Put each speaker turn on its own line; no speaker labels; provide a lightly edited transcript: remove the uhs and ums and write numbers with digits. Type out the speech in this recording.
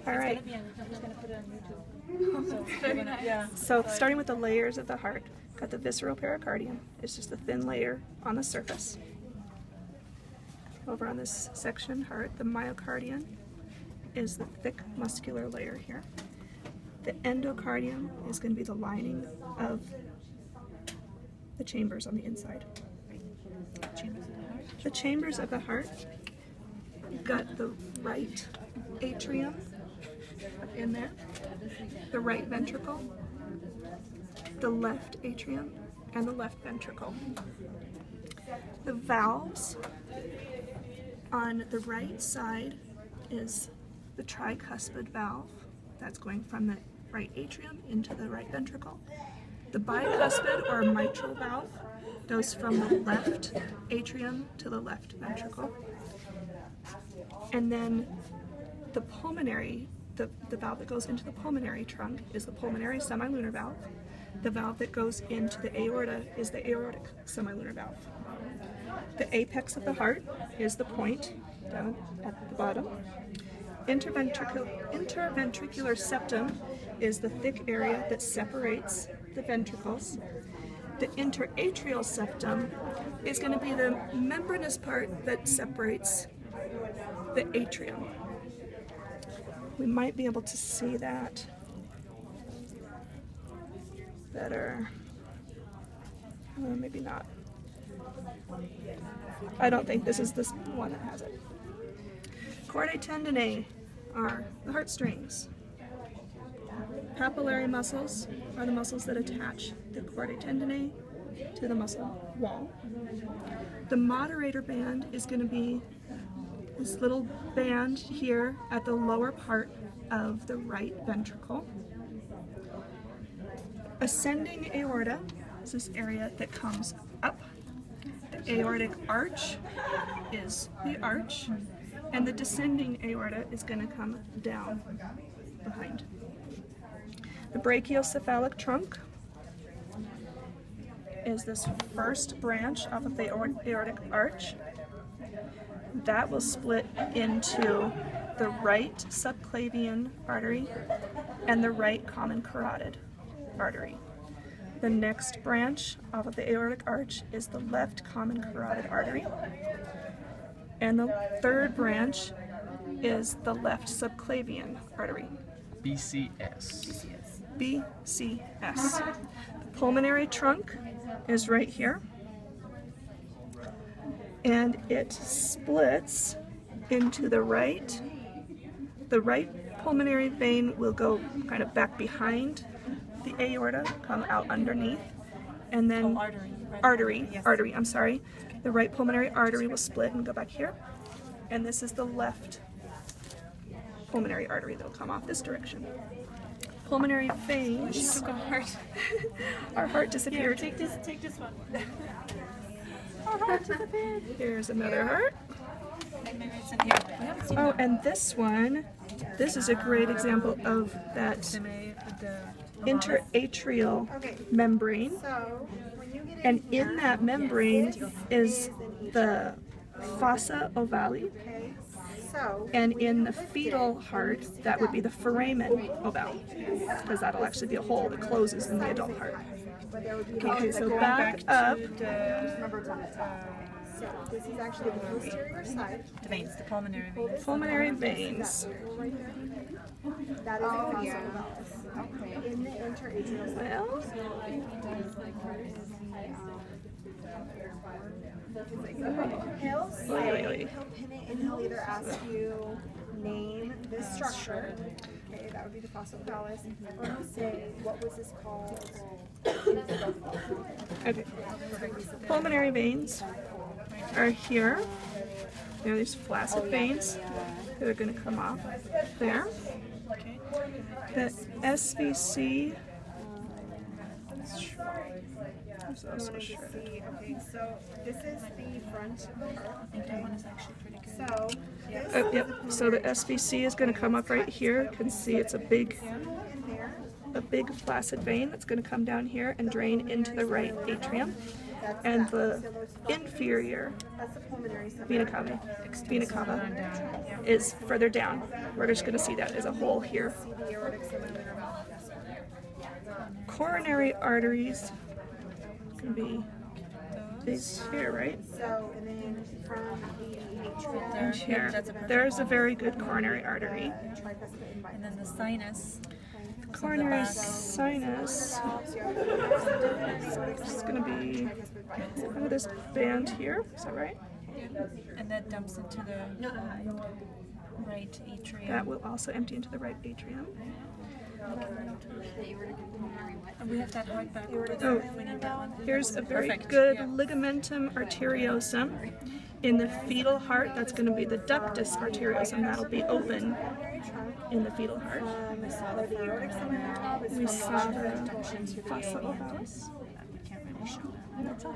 All right.
I'm just going to put it on YouTube. So, very nice. Yeah.
So starting with the layers of the heart, got the visceral pericardium. It's just a thin layer on the surface. Over on this section, heart, the myocardium is the thick muscular layer here. The endocardium is going to be the lining of the chambers on the inside. The chambers of the heart, you've got the right atrium in there, the right ventricle, the left atrium, and the left ventricle. The valves on the right side is the tricuspid valve. That's going from the right atrium into the right ventricle. The bicuspid or mitral valve goes from the left atrium to the left ventricle. And then the pulmonary, the valve that goes into the pulmonary trunk is the pulmonary semilunar valve. The valve that goes into the aorta is the aortic semilunar valve. The apex of the heart is the point down at the bottom. Interventricular septum is the thick area that separates the ventricles. The interatrial septum is going to be the membranous part that separates the atrium. We might be able to see that better. Maybe not. I don't think this is this one that has it. Chordae tendineae are the heartstrings. Papillary muscles are the muscles that attach the chordae tendineae to the muscle wall. The moderator band is going to be this little band here at the lower part of the right ventricle. Ascending aorta is this area that comes up. The aortic arch is the arch, and the descending aorta is going to come down behind. The brachiocephalic trunk is this first branch off of the aortic arch. That will split into the right subclavian artery and the right common carotid artery. The next branch off of the aortic arch is the left common carotid artery. And the third branch is the left subclavian artery.
BCS.
BCS. The pulmonary trunk is right here. And it splits into the right. The right pulmonary vein will go kind of back behind the aorta, come out underneath, and then artery, I'm sorry. The right pulmonary artery will split and go back here, and this is the left pulmonary artery that will come off this direction. Pulmonary veins.
She took our heart.
Our heart disappeared.
Here, take this one. Our heart disappeared.
Here's another heart.
Maybe it's in here. We haven't seen
Oh, and this one, this is a great example of that interatrial membrane, and in that membrane is the fossa ovale, and in the fetal heart that would be the foramen ovale, because that'll actually be a hole that closes in the adult heart. Okay, so back up.
So this is actually the posterior side.
the veins, the pulmonary veins.
Pulmonary veins.
That is the fossa ovalis. Okay. In the interatrial side.
Well,
He'll pin it and he'll either ask you name this structure. Okay, that would be the fossa ovalis. Or he'll say, what was this called?
okay. Pulmonary veins are here. There are these flaccid veins that are going to come off there. The SVC is also shredded.
Okay, so this is the front of the heart.
I think that one is actually pretty good.
So this
Yep. So the SVC is going to come up right here. You can see it's a big flaccid vein that's going to come down here and drain into the right atrium. and the inferior
That's the pulmonary
vena cava is further down. We're just going to see that as a whole here.
the aortic cylinder.
Coronary arteries can be these here, right?
So, and then from the atrium,
And here.
That's a perfect
There's a very good coronary artery.
tricuspid and
And then the sinus.
Coronary sinus is going to be under this band here. Is that right?
And that dumps into the right atrium.
That will also empty into the right atrium.
And we have that heart back over
Oh.
there if we need that one.
Here's a very
Perfect,
good
yeah.
ligamentum arteriosum. In the fetal heart, that's going to be the ductus arteriosum. That'll be open in the fetal heart.
where the aortic cylinder is
We
from
saw
the
the
junction to the
fossa
AV.
ovalis.
We can't really show that.
That's all.